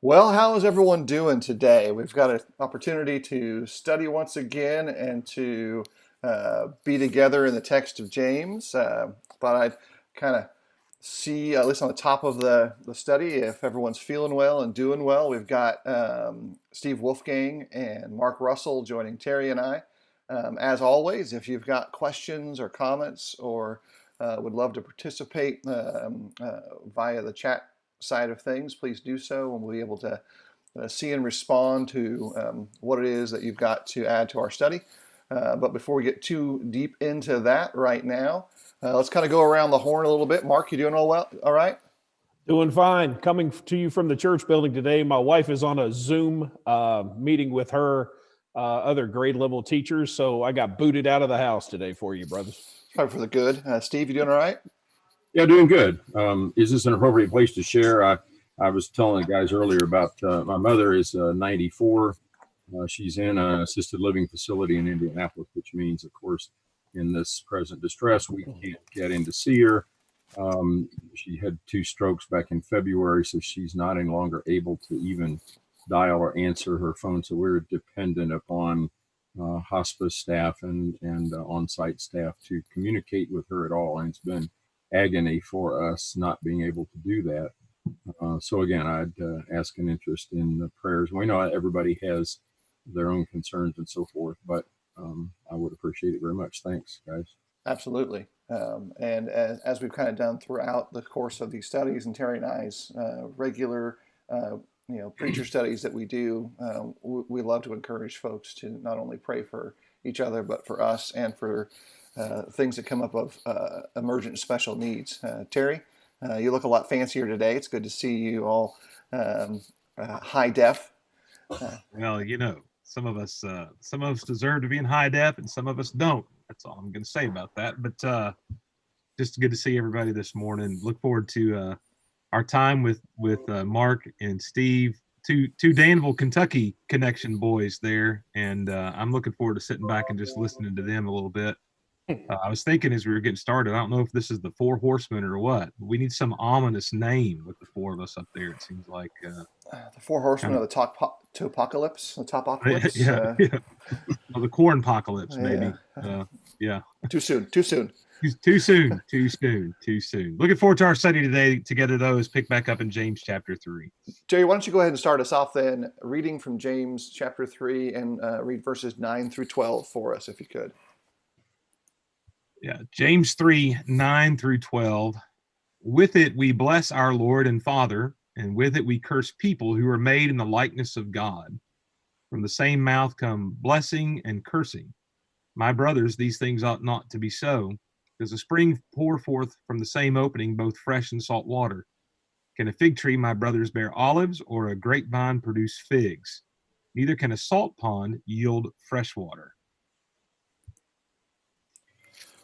Well, how is everyone doing today? We've got an opportunity to study once again and to be together in the text of James. Thought I'd kind of see, at least on the top of the study, if everyone's feeling well and doing well. We've got Steve Wolfgang and Mark Russell joining Terry and I. As always, if you've got questions or comments or would love to participate via the chat side of things, please do so, and we'll be able to see and respond to what it is that you've got to add to our study. But before we get too deep into that right now, let's kind of go around the horn a little bit. Mark, you doing all well? All right? Doing fine. Coming to you from the church building today. My wife is on a Zoom meeting with her other grade level teachers, so I got booted out of the house today for you, brothers. Probably for the good. Steve, you doing all right? Yeah, doing good. Is this an appropriate place to share? I was telling the guys earlier about my mother is 94. She's in an assisted living facility in Indianapolis, which means, of course, in this present distress, we can't get in to see her. She had 2 strokes back in February, so she's not any longer able to even dial or answer her phone. So we're dependent upon hospice staff and on-site staff to communicate with her at all. And it's been agony for us not being able to do that. So again, I'd ask an interest in the prayers. We know everybody has their own concerns and so forth, but I would appreciate it very much. Thanks, guys. Absolutely. And as we've kind of done throughout the course of these studies and Terry and I's regular, preacher studies that we do, we love to encourage folks to not only pray for each other, but for us and for things that come up of emergent special needs. Terry, you look a lot fancier today. It's good to see you all high def. Well, some of us deserve to be in high def, and some of us don't. That's all I'm going to say about that. But just good to see everybody this morning. Look forward to our time with Mark and Steve, two Danville, Kentucky connection boys there, and I'm looking forward to sitting back and just listening to them a little bit. I was thinking as we were getting started, I don't know if this is the 4 horsemen or what. We need some ominous name with the 4 of us up there. It seems like the 4 horsemen of the Topocalypse, the Topocalypse. Yeah. Well, the corn apocalypse, maybe. Yeah. Too soon. Too soon. Looking forward to our study today. Together, though, is pick back up in James chapter 3. Jerry, why don't you go ahead and start us off then, reading from James chapter 3 and read verses 9 through 12 for us, if you could. Yeah, James 3, 9 through 12. With it we bless our Lord and Father, and with it we curse people who are made in the likeness of God. From the same mouth come blessing and cursing. My brothers, these things ought not to be so. Does a spring pour forth from the same opening both fresh and salt water? Can a fig tree, my brothers, bear olives, or a grapevine produce figs? Neither can a salt pond yield fresh water.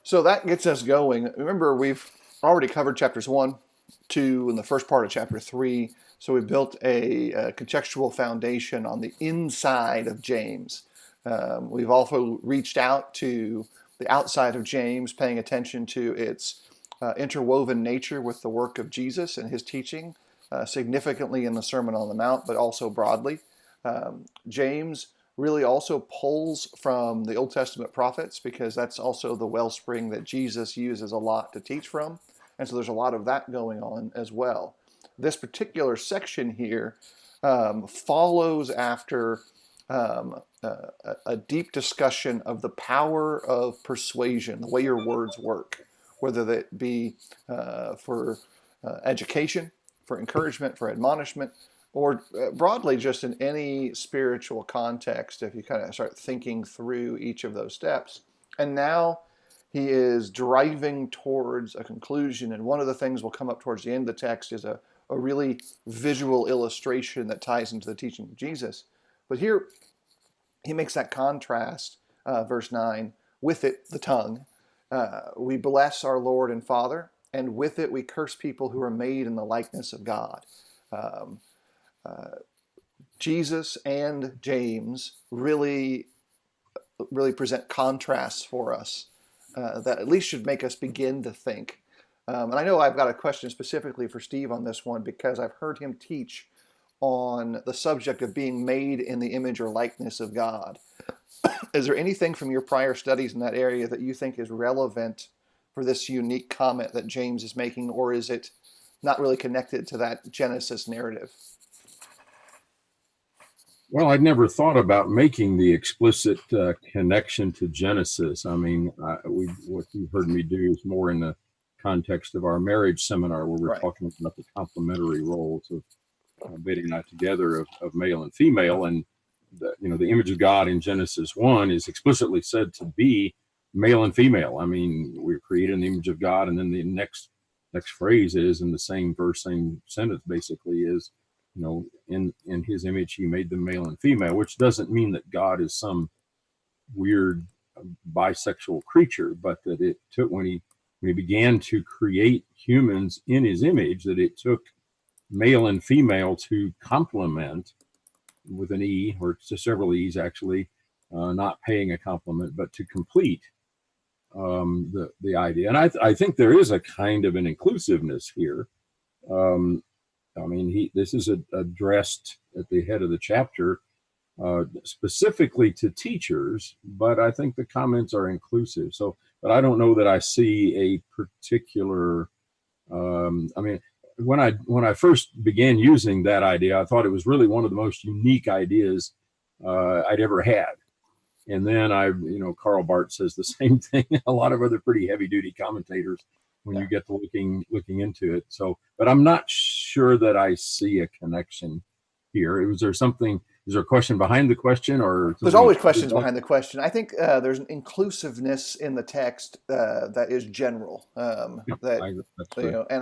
So that gets us going. Remember, we've already covered chapters 1, 2, and the first part of chapter 3. So we built a contextual foundation on the inside of James. We've also reached out to the outside of James, paying attention to its interwoven nature with the work of Jesus and his teaching, significantly in the Sermon on the Mount, but also broadly. James really also pulls from the Old Testament prophets, because that's also the wellspring that Jesus uses a lot to teach from. And so there's a lot of that going on as well. This particular section here follows after a deep discussion of the power of persuasion, the way your words work, whether that be for education, for encouragement, for admonishment, or broadly just in any spiritual context, if you kind of start thinking through each of those steps. And now he is driving towards a conclusion, and one of the things will come up towards the end of the text is a really visual illustration that ties into the teaching of Jesus. But here he makes that contrast, verse 9, with it, the tongue. We bless our Lord and Father, and with it we curse people who are made in the likeness of God. Jesus and James really present contrasts for us that at least should make us begin to think. And I know I've got a question specifically for Steve on this one, because I've heard him teach on the subject of being made in the image or likeness of God. Is there anything from your prior studies in that area that you think is relevant for this unique comment that James is making, or is it not really connected to that Genesis narrative? Well, I'd never thought about making the explicit connection to Genesis. I mean, what you've heard me do is more in the context of our marriage seminar, where we're Right. talking about the complementary roles of Betty and I together of male and female, and the image of God in Genesis 1 is explicitly said to be male and female. I mean, we're created in the image of God, and then the next phrase is in the same verse, same sentence, basically is, in his image he made them male and female, which doesn't mean that God is some weird bisexual creature, but that it took when he began to create humans in his image, that it took male and female to complement, with an E, or to several E's actually, not paying a compliment, but to complete the idea. And I think there is a kind of an inclusiveness here. I mean, this is addressed at the head of the chapter specifically to teachers, but I think the comments are inclusive. So, but I don't know that I see a particular. I mean, when I first began using that idea, I thought it was really one of the most unique ideas I'd ever had. And then Karl Barth says the same thing. A lot of other pretty heavy duty commentators when you get to looking into it. So, but I'm not sure that I see a connection here. Is there a question behind the question, or there's always questions behind the question? I think there's an inclusiveness in the text that is general. And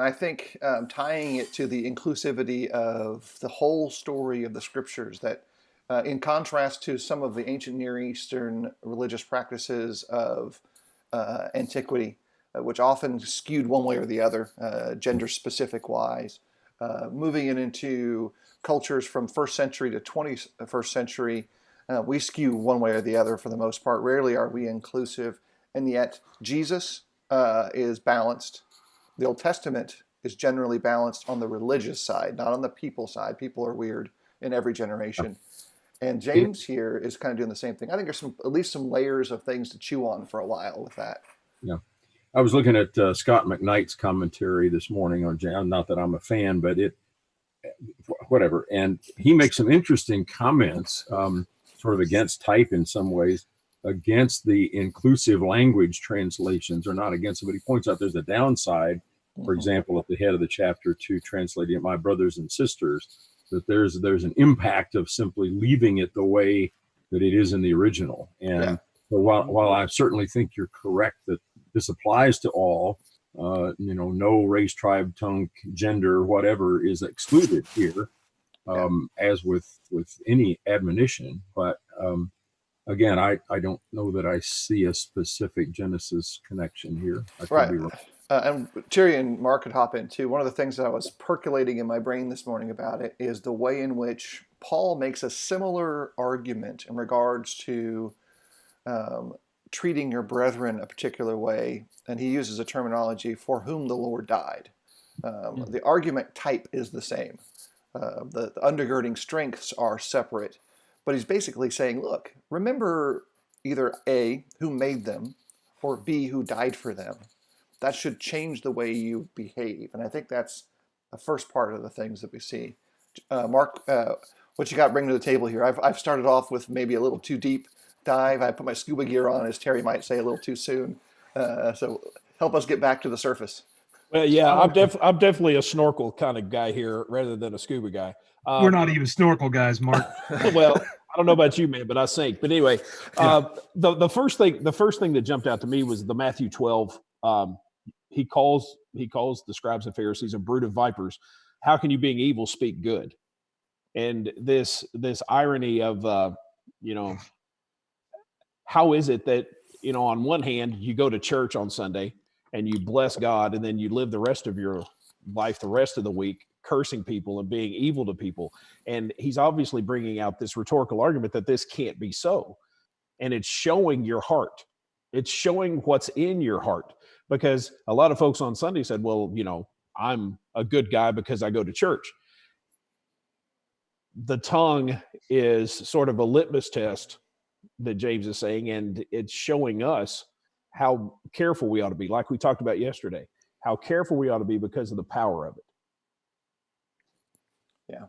I think tying it to the inclusivity of the whole story of the scriptures, that in contrast to some of the ancient Near Eastern religious practices of antiquity, which often skewed one way or the other, gender specific wise, moving it into cultures from 1st century to 21st century, we skew one way or the other for the most part. Rarely are we inclusive, and yet Jesus is balanced. The Old Testament is generally balanced on the religious side, not on the people side. People are weird in every generation. And James here is kind of doing the same thing. I think there's at least some layers of things to chew on for a while with that. Yeah. I was looking at Scott McKnight's commentary this morning on James. Not that I'm a fan, but whatever. And he makes some interesting comments, sort of against type in some ways, against the inclusive language translations, or not against it, but he points out there's a downside, for example, at the head of the chapter 2, translating it, my brothers and sisters, that there's an impact of simply leaving it the way that it is in the original. And so while I certainly think you're correct that this applies to all, no race, tribe, tongue, gender, whatever is excluded here, as with any admonition. But again, I don't know that I see a specific Genesis connection here. I could be wrong. And Terry and Mark could hop in too. One of the things that I was percolating in my brain this morning about it is the way in which Paul makes a similar argument in regards to treating your brethren a particular way, and he uses a terminology, for whom the Lord died. The argument type is the same. The undergirding strengths are separate, but he's basically saying, look, remember either A, who made them, or B, who died for them. That should change the way you behave. And I think that's the first part of the things that we see. Mark, what you got bringing to the table here? I've started off with maybe a little too deep dive. I put my scuba gear on, as Terry might say, a little too soon. So help us get back to the surface. Well, yeah, I'm definitely a snorkel kind of guy here rather than a scuba guy. We're not even snorkel guys, Mark. Well, I don't know about you, man, but I sink. But anyway, the first thing that jumped out to me was the Matthew 12. He calls the scribes and Pharisees a brood of vipers. How can you, being evil, speak good? And this irony of how is it that on one hand you go to church on Sunday and you bless God, and then you live the rest of your life, the rest of the week, cursing people and being evil to people? And he's obviously bringing out this rhetorical argument that this can't be so, and it's showing your heart. It's showing what's in your heart. Because a lot of folks on Sunday said, well, I'm a good guy because I go to church. the tongue is sort of a litmus test that James is saying, and it's showing us how careful we ought to be, like we talked about yesterday, how careful we ought to be because of the power of it. Yeah.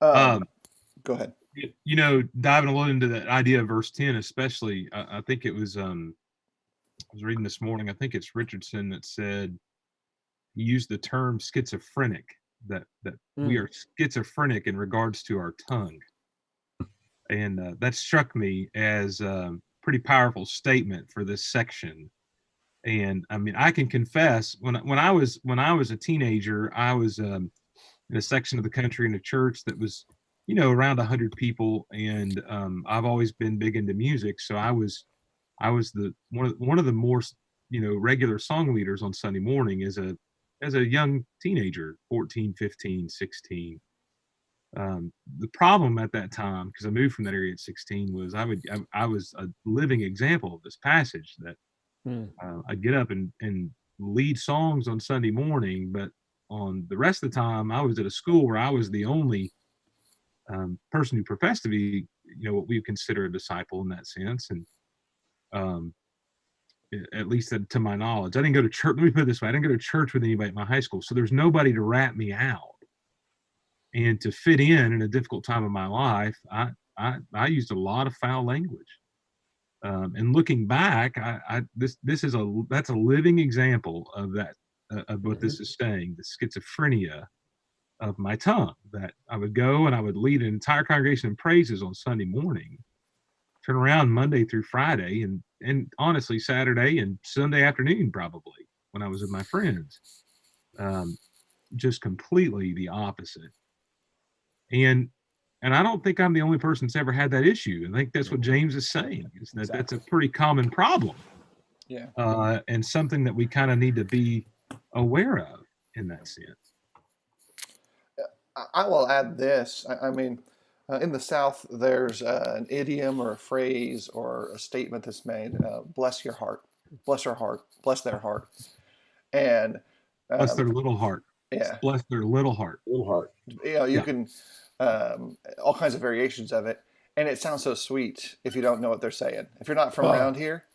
Um, Go ahead. Diving a little into that idea of verse 10, especially, I think it was, I was reading this morning, I think it's Richardson that said, he used the term schizophrenic, that we are schizophrenic in regards to our tongue. And that struck me as a pretty powerful statement for this section. And I mean, I can confess, when I was a teenager, I was in a section of the country in a church that was, around 100 people, and I've always been big into music, so I was the one of the more regular song leaders on Sunday morning as a young teenager, 14, 15, 16. The problem at that time, because I moved from that area at 16, was I was a living example of this passage, that I'd get up and lead songs on Sunday morning, but on the rest of the time, I was at a school where I was the only person who professed to be, what we would consider a disciple in that sense. And at least to my knowledge, I didn't go to church. Let me put it this way: I didn't go to church with anybody at my high school, so there's nobody to rat me out. And to fit in a difficult time of my life, I used a lot of foul language. And looking back, that's a living example of that, of what this is saying, the schizophrenia of my tongue, that I would go and I would lead an entire congregation in praises on Sunday morning, turn around Monday through Friday, and honestly Saturday and Sunday afternoon, probably when I was with my friends, just completely the opposite. And I don't think I'm the only person that's ever had that issue. I think that's what James is saying, is that that's a pretty common problem. Yeah. And something that we kind of need to be aware of in that sense. I will add this. I mean, in the South, there's an idiom or a phrase or a statement that's made, bless your heart, bless her heart, bless their heart. And Bless their little heart. yeah, Bless their little heart. Little heart. you can, all kinds of variations of it. And it sounds so sweet if you don't know what they're saying. If you're not from around here,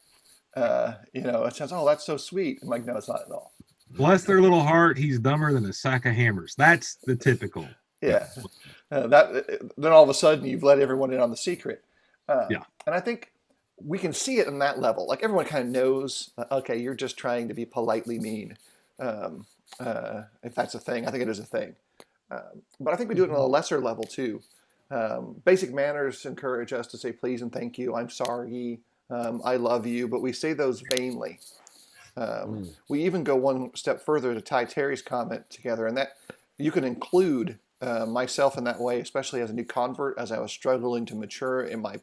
it sounds, oh, that's so sweet. I'm like, no, it's not at all. Bless their little heart. He's dumber than a sack of hammers. That's the typical. Yeah. Then all of a sudden you've let everyone in on the secret. Yeah. And I think we can see it in that level. Like everyone kind of knows, okay, you're just trying to be politely mean. If that's a thing, I think it is a thing. But I think we do it on a lesser level too. Basic manners encourage us to say please and thank you. I'm sorry. I love you. But we say those vainly. We even go one step further to tie Terry's comment together, and that you can include myself in that way, especially as a new convert, as I was struggling to mature in my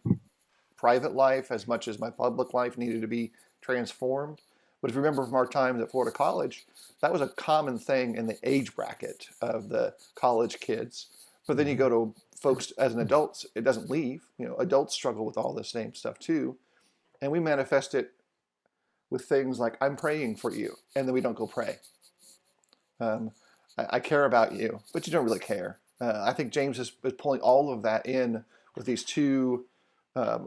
private life as much as my public life needed to be transformed. But if you remember from our times at Florida College, that was a common thing in the age bracket of the college kids. But then you go to folks as an adult, it doesn't leave. Adults struggle with all this same stuff too. And we manifest it with things like, I'm praying for you, and then we don't go pray. I care about you, but you don't really care. I think James is pulling all of that in with these two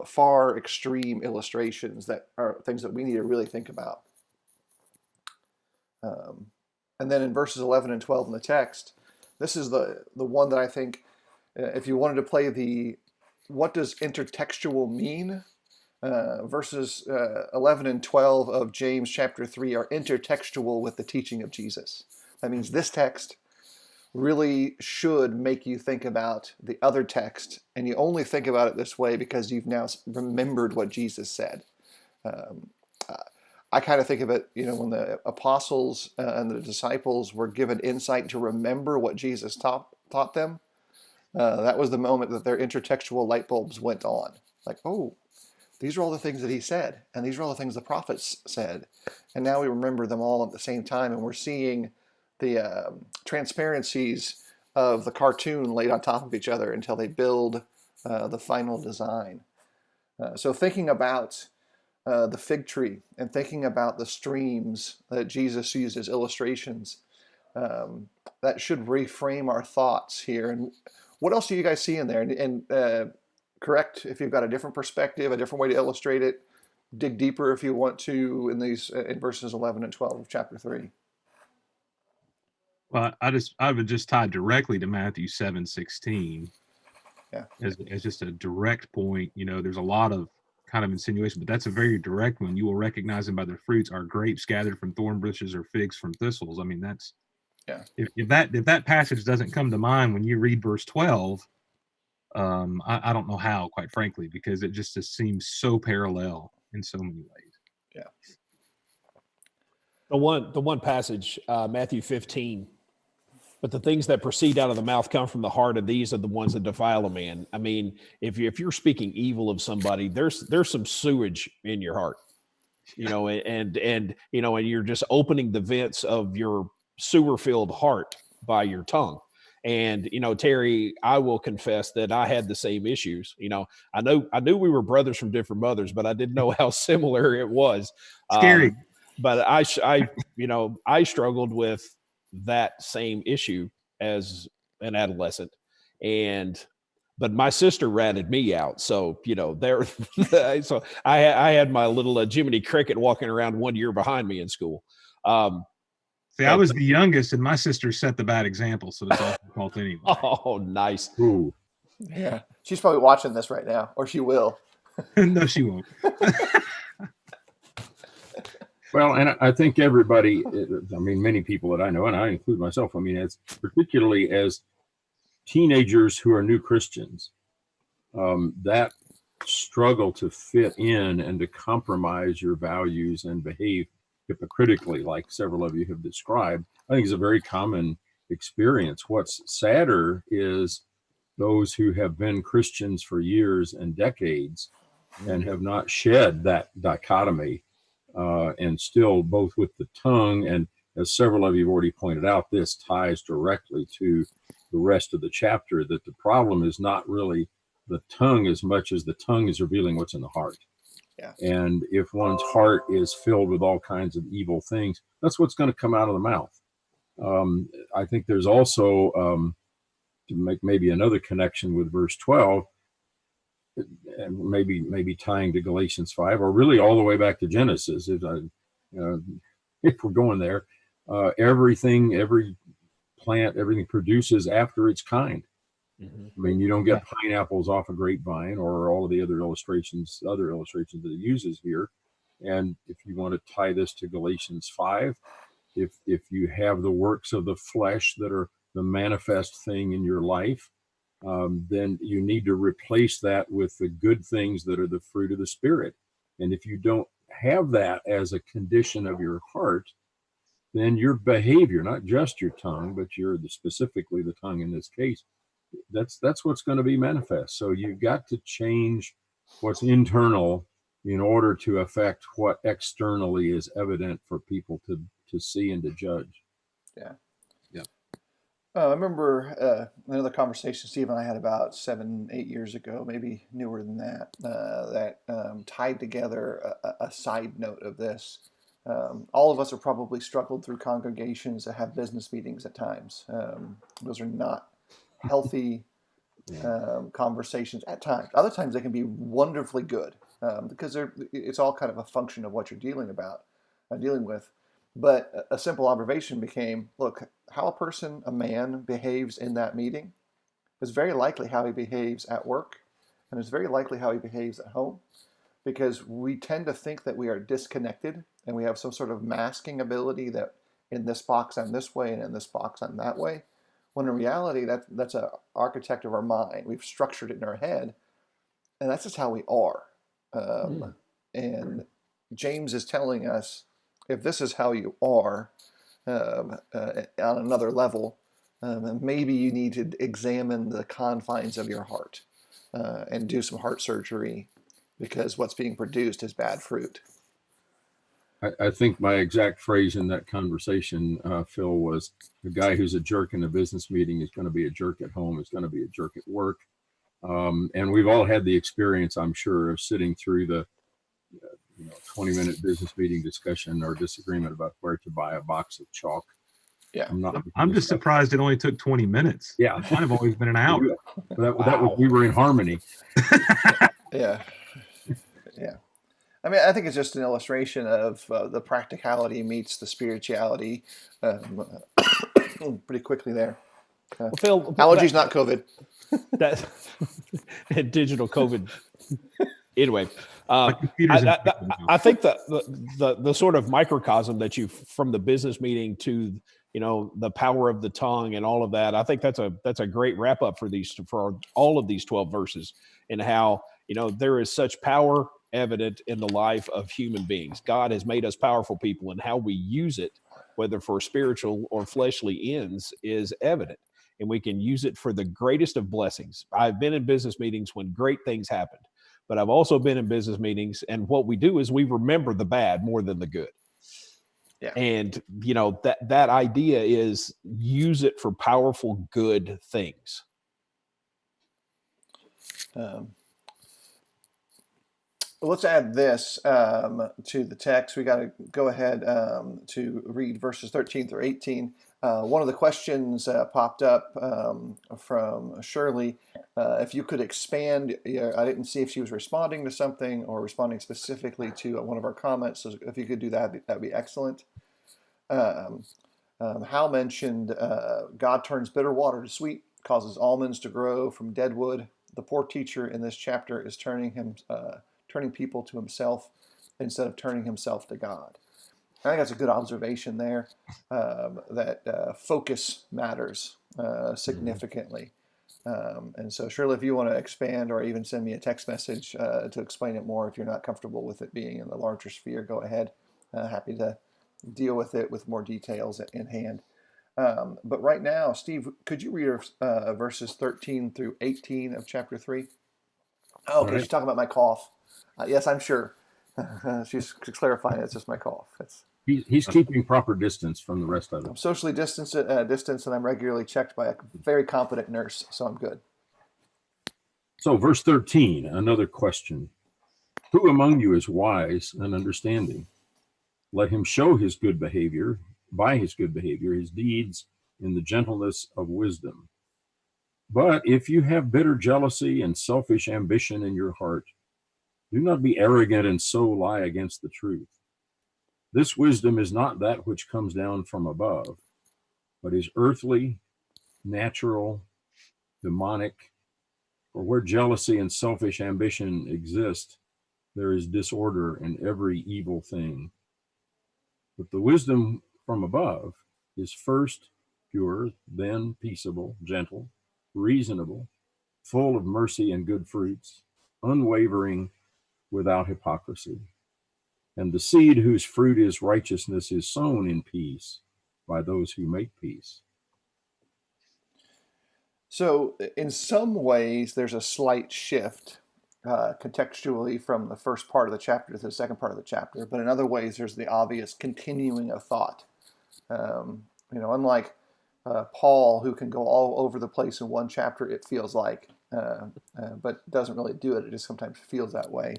far extreme illustrations that are things that we need to really think about. And then in verses 11 and 12 in the text, this is the one that I think, if you wanted to play what does intertextual mean? Verses 11 and 12 of James chapter 3 are intertextual with the teaching of Jesus. That means this text really should make you think about the other text, and you only think about it this way because you've now remembered what Jesus said. I kind of think of it, when the apostles and the disciples were given insight to remember what Jesus taught them, that was the moment that their intertextual light bulbs went on. Like, oh, these are all the things that he said, and these are all the things the prophets said. And now we remember them all at the same time, and we're seeing the transparencies of the cartoon laid on top of each other until they build the final design. So thinking about the fig tree and thinking about the streams that Jesus used as illustrations, that should reframe our thoughts here. And What else do you guys see in there? And correct if you've got a different perspective, a different way to illustrate it. Dig deeper if you want to in these in verses 11 and 12 of chapter 3. Well, I would just tie directly to Matthew 7:16. Yeah. As just a direct point. There's a lot of kind of insinuation, but that's a very direct one. You will recognize them by their fruits. Are grapes gathered from thorn bushes or figs from thistles? I mean, that's if that passage doesn't come to mind when you read verse 12, I don't know how, quite frankly, because it just seems so parallel in so many ways. Yeah. The one passage, Matthew 15, but the things that proceed out of the mouth come from the heart, and these are the ones that defile a man. I mean, if you're speaking evil of somebody, there's some sewage in your heart, and you're just opening the vents of your sewer-filled heart by your tongue. And, Terry, I will confess that I had the same issues. I knew we were brothers from different mothers, but I didn't know how similar it was. Scary. But I struggled with that same issue as an adolescent, but my sister ratted me out. So, so I had my little Jiminy Cricket walking around 1 year behind me in school. See, I was the youngest, and my sister set the bad example, so it's all her fault anyway. Oh, nice. Ooh. Yeah. She's probably watching this right now, or she will. No, she won't. Well, and I think everybody, many people that I know, and I include myself, it's particularly as teenagers who are new Christians, that struggle to fit in and to compromise your values and behave hypocritically, like several of you have described, I think is a very common experience. What's sadder is those who have been Christians for years and decades and have not shed that dichotomy, and still both with the tongue, and as several of you have already pointed out, this ties directly to the rest of the chapter, that the problem is not really the tongue as much as the tongue is revealing what's in the heart. Yeah. And if one's heart is filled with all kinds of evil things, that's what's going to come out of the mouth. I think there's also, to make maybe another connection with verse 12, and maybe tying to Galatians 5, or really all the way back to Genesis, if we're going there, every plant, everything produces after its kind. Mm-hmm. You don't get pineapples off a grapevine, or all of the other illustrations that it uses here. And if you want to tie this to Galatians 5, if you have the works of the flesh that are the manifest thing in your life, then you need to replace that with the good things that are the fruit of the Spirit. And if you don't have that as a condition of your heart, then your behavior, not just your tongue, but specifically the tongue in this case, that's what's going to be manifest. So you've got to change what's internal in order to affect what externally is evident for people to see and to judge. Yeah. Yeah. I remember another conversation Steve and I had about 7-8 years ago, maybe newer than that, that tied together a side note of this. All of us have probably struggled through congregations that have business meetings at times. Those are not healthy conversations at times. Other times they can be wonderfully good because it's all kind of a function of what you're dealing with. But a simple observation became, look, how a man behaves in that meeting is very likely how he behaves at work, and it's very likely how he behaves at home, because we tend to think that we are disconnected and we have some sort of masking ability that in this box I'm this way and in this box I'm that way, when in reality that's an architect of our mind. We've structured it in our head, and that's just how we are. And James is telling us, if this is how you are on another level, maybe you need to examine the confines of your heart and do some heart surgery, because what's being produced is bad fruit. I think my exact phrase in that conversation, Phil, was the guy who's a jerk in a business meeting is going to be a jerk at home, is going to be a jerk at work. And we've all had the experience, I'm sure, of sitting through the 20-minute business meeting discussion or disagreement about where to buy a box of chalk. Yeah. I'm not. I'm just surprised it only took 20 minutes. Yeah. Mine have always been an hour. That was, we were in harmony. Yeah. Yeah. I mean, I think it's just an illustration of the practicality meets the spirituality pretty quickly there. Well, Phil, Allergies, not COVID. That and digital COVID. Anyway, My computer's in I think that the sort of microcosm that you from the business meeting to the power of the tongue and all of that. I think that's a great wrap up for all of these 12 verses, and how there is such power evident in the life of human beings. God has made us powerful people, and how we use it, whether for spiritual or fleshly ends, is evident. And we can use it for the greatest of blessings. I've been in business meetings when great things happened, but I've also been in business meetings, and what we do is we remember the bad more than the good. Yeah. And that idea is use it for powerful, good things. Let's add this to the text. We got to go ahead to read verses 13 through 18. One of the questions popped up from Shirley. If you could expand, I didn't see if she was responding to something or responding specifically to one of our comments. So if you could do that, that'd be excellent. Hal mentioned God turns bitter water to sweet, causes almonds to grow from dead wood. The poor teacher in this chapter is turning people to himself instead of turning himself to God. I think that's a good observation there, that focus matters significantly. And so, Shirley, if you want to expand or even send me a text message to explain it more, if you're not comfortable with it being in the larger sphere, go ahead. Happy to deal with it with more details in hand. But right now, Steve, could you read verses 13 through 18 of chapter 3? Oh, okay, she's talking about my cough. Yes, I'm sure. She's clarifying it's just my cough. He's keeping proper distance from the rest of it. I'm socially distanced, and I'm regularly checked by a very competent nurse, so I'm good. So verse 13, another question. Who among you is wise and understanding? Let him show his good behavior, by his good behavior, his deeds in the gentleness of wisdom. But if you have bitter jealousy and selfish ambition in your heart, do not be arrogant and so lie against the truth. This wisdom is not that which comes down from above, but is earthly, natural, demonic. For where jealousy and selfish ambition exist, there is disorder and every evil thing. But the wisdom from above is first pure, then peaceable, gentle, reasonable, full of mercy and good fruits, unwavering, without hypocrisy. And the seed whose fruit is righteousness is sown in peace by those who make peace. So in some ways, there's a slight shift contextually from the first part of the chapter to the second part of the chapter. But in other ways, there's the obvious continuing of thought. Unlike Paul, who can go all over the place in one chapter, it feels like, but doesn't really do it. It just sometimes feels that way.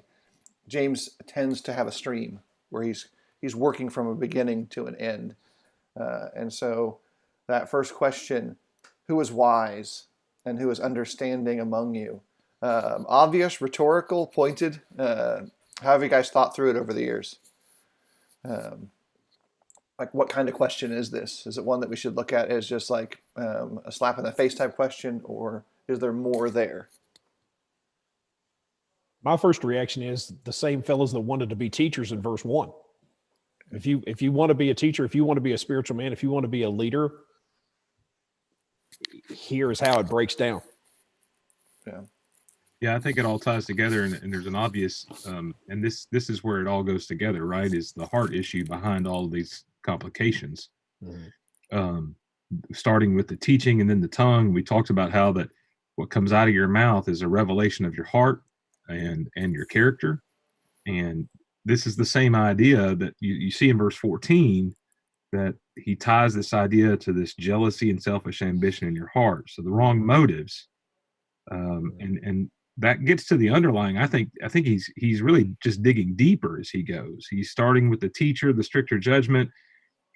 James tends to have a stream where he's working from a beginning to an end. And so that first question, who is wise and who is understanding among you? Obvious, rhetorical, pointed. How have you guys thought through it over the years? Like, what kind of question is this? Is it one that we should look at as just like a slap in the face type question, or is there more there? My first reaction is the same fellows that wanted to be teachers in verse 1. If you want to be a teacher, if you want to be a spiritual man, if you want to be a leader, here's how it breaks down. Yeah, I think it all ties together, and there's an obvious, and this is where it all goes together, right? Is the heart issue behind all of these complications. Mm-hmm. Starting with the teaching and then the tongue, we talked about how that what comes out of your mouth is a revelation of your heart and your character. And this is the same idea that you see in verse 14, that he ties this idea to this jealousy and selfish ambition in your heart. So the wrong motives, and that gets to the underlying. I think he's really just digging deeper as he goes. He's starting with the teacher, the stricter judgment.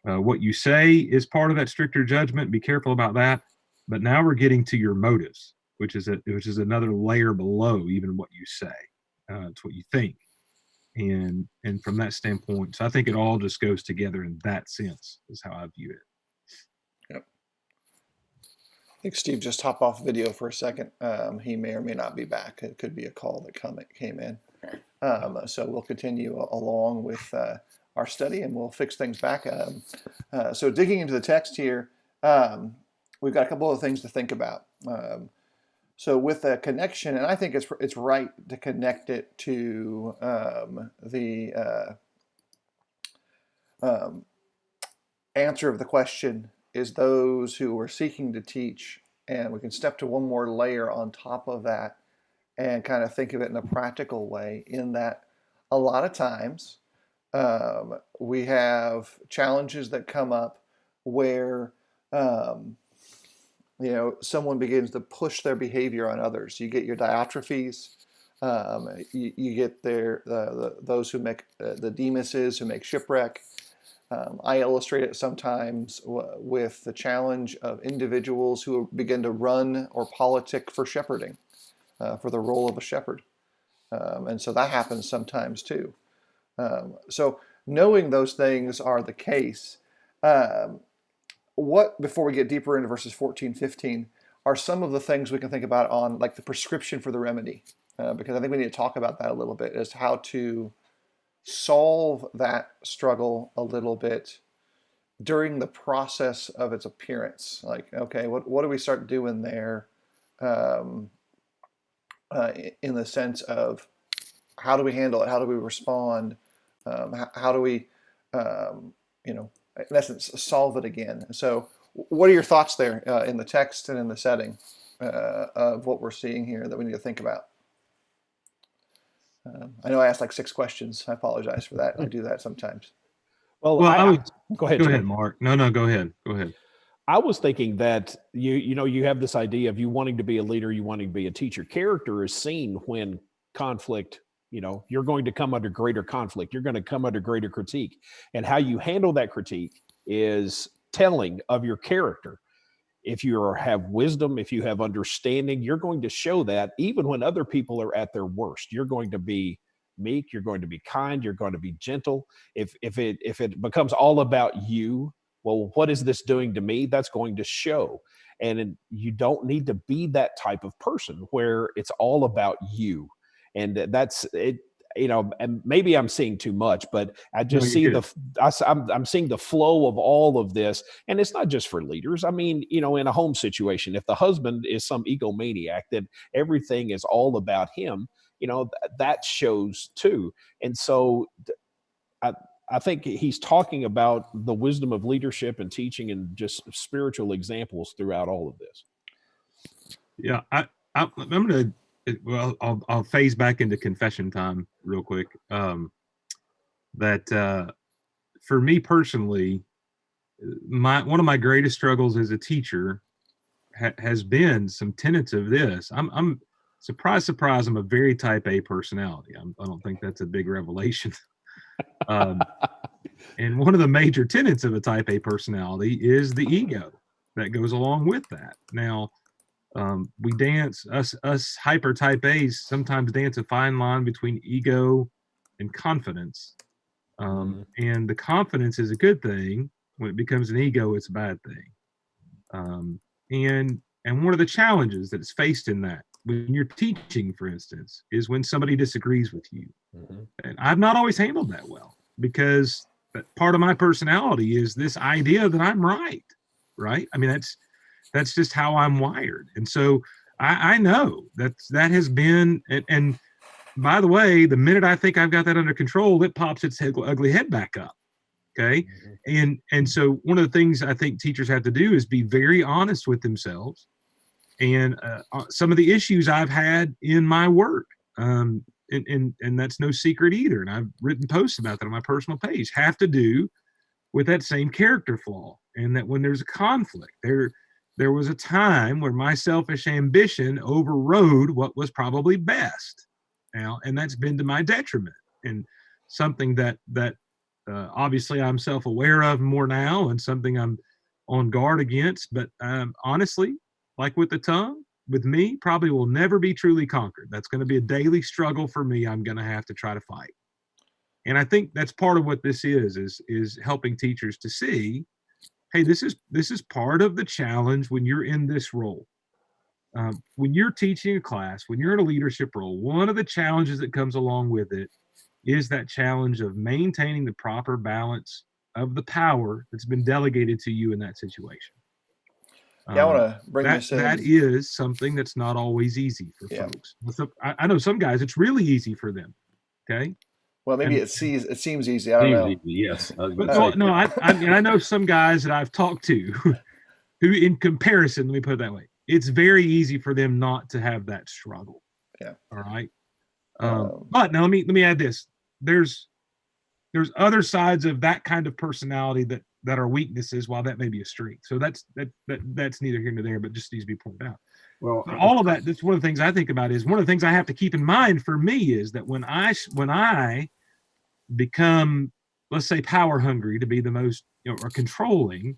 What you say is part of that stricter judgment. Be careful about that. But now we're getting to your motives, which is another layer below even what you say. It's what you think, and from that standpoint, so I think it all just goes together in that sense. Is how I view it. Yep. I think Steve just hopped off video for a second. He may or may not be back. It could be a call that came in. So we'll continue along with our study, and we'll fix things back. So digging into the text here, we've got a couple of things to think about. So with a connection, and I think it's right to connect it to the answer of the question is those who are seeking to teach, and we can step to one more layer on top of that and kind of think of it in a practical way, in that a lot of times we have challenges that come up where someone begins to push their behavior on others. You get your Diotrephes, you get those who make the Demases who make shipwreck. I illustrate it sometimes with the challenge of individuals who begin to run or politic for shepherding, for the role of a shepherd. And so that happens sometimes too. So knowing those things are the case, before we get deeper into verses 14, 15, are some of the things we can think about on like the prescription for the remedy? Because I think we need to talk about that a little bit, as how to solve that struggle a little bit during the process of its appearance. Like, okay, what do we start doing there in the sense of how do we handle it? How do we respond? How do we, in essence, solve it again? So what are your thoughts there in the text and in the setting of what we're seeing here that we need to think about? I know I asked like 6 questions. I apologize for that. I do that sometimes. Well, Go ahead. Go Go ahead, ahead, Mark. No, go ahead. Go ahead. I was thinking that you have this idea of you wanting to be a leader, you wanting to be a teacher. Character is seen when conflict, you're going to come under greater conflict. You're going to come under greater critique. And how you handle that critique is telling of your character. If you have wisdom, if you have understanding, you're going to show that even when other people are at their worst. You're going to be meek, you're going to be kind, you're going to be gentle. If it becomes all about you, well, what is this doing to me? That's going to show. And you don't need to be that type of person where it's all about you. And that's it. And maybe I'm seeing too much, but I just I'm seeing the flow of all of this. And it's not just for leaders. I mean, in a home situation, if the husband is some egomaniac, then everything is all about him, that shows too. And so I think he's talking about the wisdom of leadership and teaching and just spiritual examples throughout all of this. Yeah, I'm going to, well, I'll phase back into confession time real quick. That for me personally, one of my greatest struggles as a teacher has been some tenets of this. I'm surprise, I'm a very type A personality. I don't think that's a big revelation. And one of the major tenets of a type A personality is the ego that goes along with that. Now, we dance, us hyper type A's sometimes dance a fine line between ego and confidence. And the confidence is a good thing. When it becomes an ego, it's a bad thing. And one of the challenges that's faced in that, when you're teaching, for instance, is when somebody disagrees with you. And I've not always handled that well, because part of my personality is this idea that I'm right. I mean, that's just how I'm wired. And so I know that has been, and by the way, the minute I think I've got that under control, it pops its ugly head back up. Okay. And so one of the things I think teachers have to do is be very honest with themselves. And some of the issues I've had in my work, and that's no secret either, and I've written posts about that on my personal page, have to do with that same character flaw. And that when there's a conflict, there was a time where my selfish ambition overrode what was probably best. Now, and that's been to my detriment, and something that obviously I'm self-aware of more now and something I'm on guard against. But honestly, like with the tongue, with me, probably will never be truly conquered. That's going to be a daily struggle for me. I'm going to have to try to fight. And I think that's part of what this is helping teachers to see, hey, this is part of the challenge when you're in this role. When you're teaching a class, when you're in a leadership role, one of the challenges that comes along with it is that challenge of maintaining the proper balance of the power that's been delegated to you in that situation. Yeah, I want to bring That this in. that is something that's not always easy for Yeah. folks. I know some guys, it's really easy for them. Okay. Well, maybe And- it seems easy. I don't know. Seems easy, yes. I was But gonna say, no, I know some guys that I've talked to who, in comparison, let me put it that way, it's very easy for them not to have that struggle. Yeah. All right. Um, But now let me add this. There's other sides of that kind of personality that are weaknesses, while that may be a strength. So that's neither here nor there, but just needs to be pointed out. well, But all of that, that's one of the things I think about. Is one of the things I have to keep in mind for me is that when I become, let's say, power hungry to be the most, or controlling,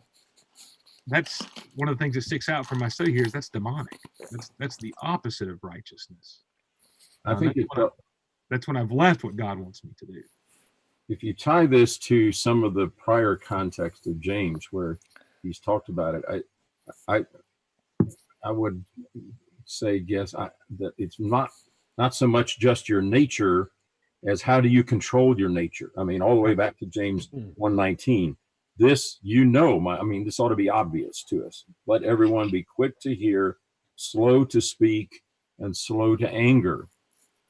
that's one of the things that sticks out from my study here is that's demonic. That's the opposite of righteousness. I think That's when I've left what God wants me to do. if you tie this to some of the prior context of James, where he's talked about it, I would say, that it's not so much just your nature as how do you control your nature. I mean, all the way back to James 1:19. This, this ought to be obvious to us. Let everyone be quick to hear, slow to speak, and slow to anger.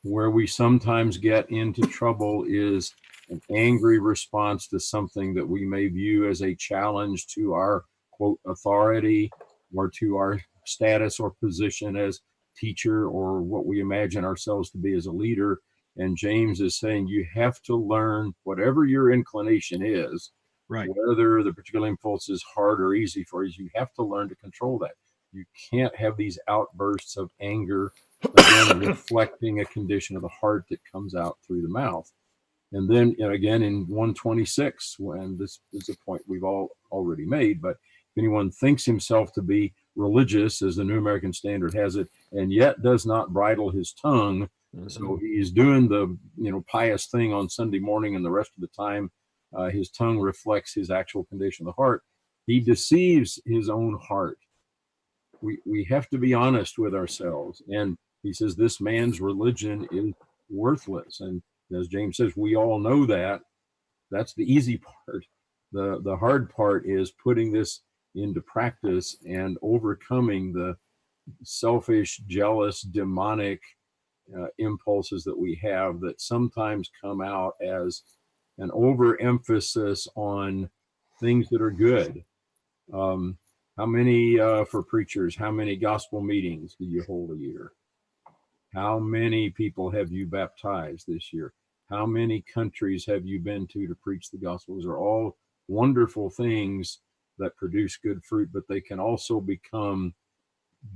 Where we sometimes get into trouble is an angry response to something that we may view as a challenge to our, quote, authority, or to our status or position as teacher, or what we imagine ourselves to be as a leader. And James is saying you have to learn, whatever your inclination is, Right. whether the particular impulse is hard or easy for you, you have to learn to control that. You can't have these outbursts of anger, again, reflecting a condition of the heart that comes out through the mouth. And then again in 126, when this is a point we've all already made, but if anyone thinks himself to be religious, as the New American Standard has it, and yet does not bridle his tongue, so he's doing the pious thing on Sunday morning, and the rest of the time his tongue reflects his actual condition of the heart, he deceives his own heart. We have to be honest with ourselves. And he says this man's religion is worthless. And as James says, we all know that. That's the easy part. The hard part is putting this into practice and overcoming the selfish, jealous, demonic impulses that we have that sometimes come out as an overemphasis on things that are good. How many, for preachers, how many gospel meetings do you hold a year? How many people have you baptized this year? How many countries have you been to preach the gospel? Those are all wonderful things that produce good fruit, but they can also become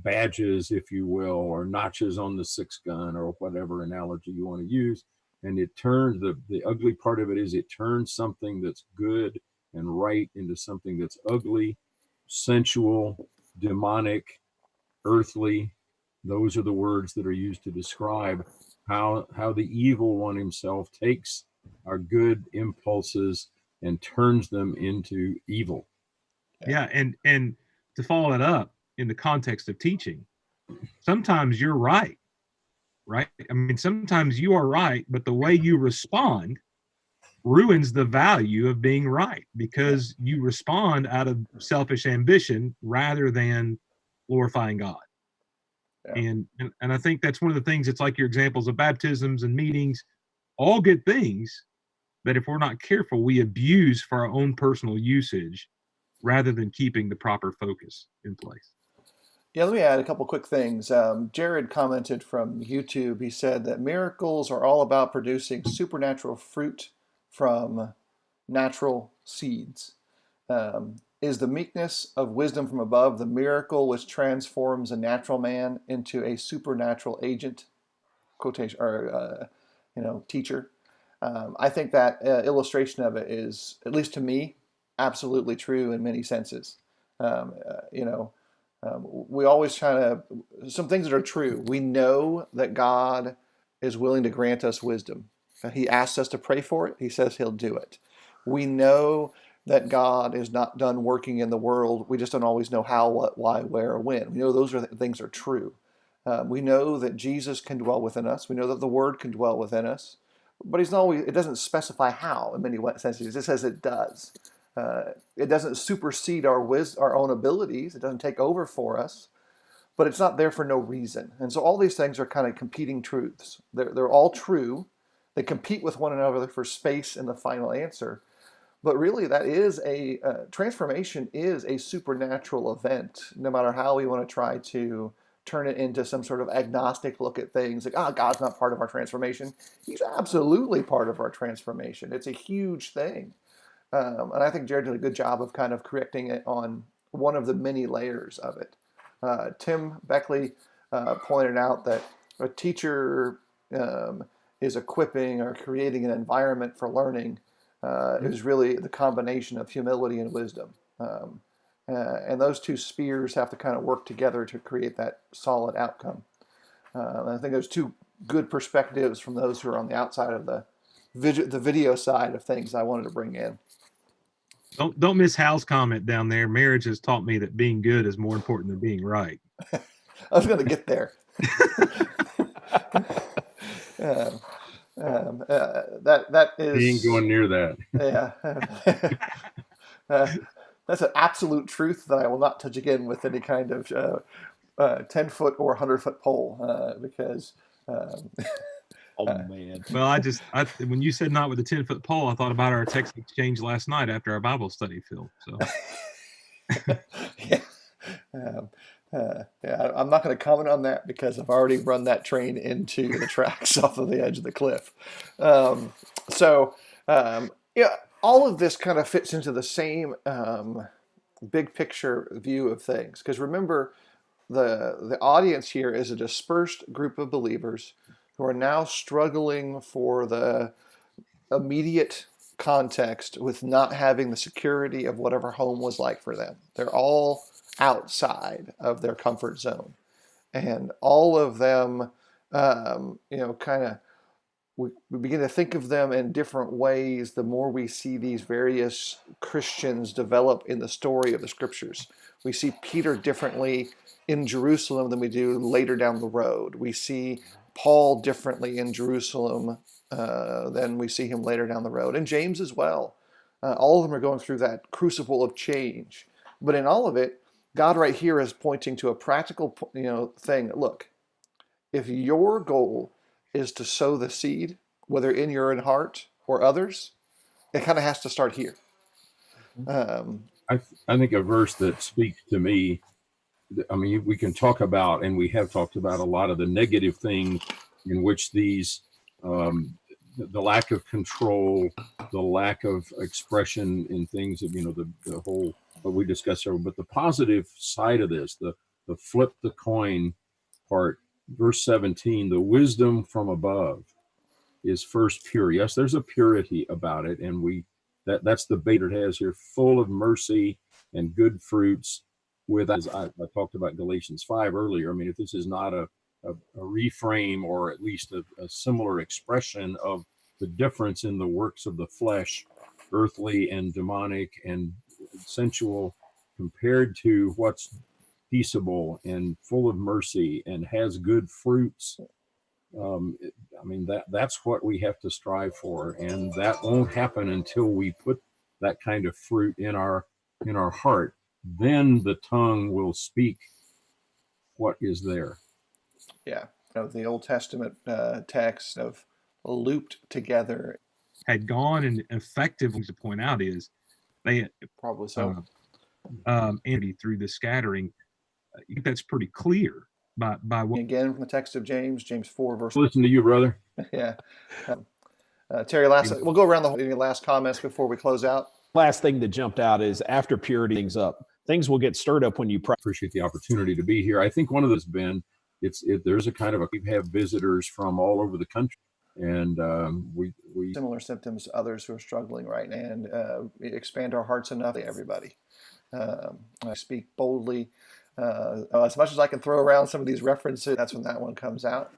badges, if you will, or notches on the six gun, or whatever analogy you want to use. And it turns, the ugly part of it is it turns something that's good and right into something that's ugly, sensual, demonic, earthly. Those are the words that are used to describe how the evil one himself takes our good impulses and turns them into evil. Yeah, and to follow that up in the context of teaching, sometimes you're right? I mean, sometimes you are right, but the way you respond ruins the value of being right, because you respond out of selfish ambition rather than glorifying God. Yeah. And I think that's one of the things. It's like your examples of baptisms and meetings, all good things, that if we're not careful, we abuse for our own personal usage rather than keeping the proper focus in place. Yeah, let me add a couple quick things. Jared commented from YouTube. He said that miracles are all about producing supernatural fruit from natural seeds. Is the meekness of wisdom from above the miracle which transforms a natural man into a supernatural agent? Quotation or teacher. I think that illustration of it is, at least to me, absolutely true in many senses. You know, we always try to, some things that are true. We know that God is willing to grant us wisdom. He asks us to pray for it. He says he'll do it. We know that God is not done working in the world. We just don't always know how, what, why, where, or when. We know those are things are true. We know that Jesus can dwell within us. We know that the Word can dwell within us. But he's not always, it doesn't specify how in many senses. It just says it does. It doesn't supersede our own abilities. It doesn't take over for us. But it's not there for no reason. And so all these things are kind of competing truths. They're all true. They compete with one another for space in the final answer. But really, that is transformation is a supernatural event, no matter how we want to try to turn it into some sort of agnostic look at things. Like, God's not part of our transformation. He's absolutely part of our transformation. It's a huge thing. And I think Jared did a good job of kind of correcting it on one of the many layers of it. Tim Beckley pointed out that a teacher is equipping or creating an environment for learning is really the combination of humility and wisdom. And those two spheres have to kind of work together to create that solid outcome. I think there's two good perspectives from those who are on the outside of the video side of things I wanted to bring in. Don't miss Hal's comment down there. Marriage has taught me that being good is more important than being right. I was going to get there. That is. He ain't going near that. Yeah. That's an absolute truth that I will not touch again with any kind of 10-foot or 100-foot pole because. Oh man! Well, when you said not with a 10-foot pole, I thought about our text exchange last night after our Bible study, Phil. So. Yeah. I'm not going to comment on that because I've already run that train into the tracks off of the edge of the cliff. All of this kind of fits into the same big picture view of things. Because remember, the audience here is a dispersed group of believers who are now struggling for the immediate context with not having the security of whatever home was like for them. They're all outside of their comfort zone. And all of them, we begin to think of them in different ways the more we see these various Christians develop in the story of the scriptures. We see Peter differently in Jerusalem than we do later down the road. We see Paul differently in Jerusalem than we see him later down the road. And James as well. All of them are going through that crucible of change. But in all of it, God right here is pointing to a practical thing. Look, if your goal is to sow the seed, whether in your own heart or others, it kind of has to start here. I think a verse that speaks to me, I mean, we can talk about, and we have talked about a lot of the negative things in which these, the lack of control, the lack of expression in things of, the whole, what we discussed here, but the positive side of this, the flip the coin part, verse 17, the wisdom from above is first pure. Yes, there's a purity about it, and that's the bait it has here, full of mercy and good fruits. With, as I talked about Galatians 5 earlier, I mean, if this is not a reframe or at least a similar expression of the difference in the works of the flesh, earthly and demonic and sensual, compared to what's peaceable and full of mercy and has good fruits, I mean, that's what we have to strive for, and that won't happen until we put that kind of fruit in our heart. Then the tongue will speak what is there. Yeah, the Old Testament text of looped together had gone, and effective things to point out is they probably so. Andy, through the scattering, I think that's pretty clear. By what again from the text of James 4 verse. Listen to you, brother. Yeah, Terry. We'll go around any last comments before we close out. Last thing that jumped out is after purity things up. Things will get stirred up when you pray. Appreciate the opportunity to be here. I think one of this, Ben, there's a kind of we have visitors from all over the country, and we Similar symptoms to others who are struggling right now, and expand our hearts enough to everybody. I speak boldly. As much as I can throw around some of these references, that's when that one comes out.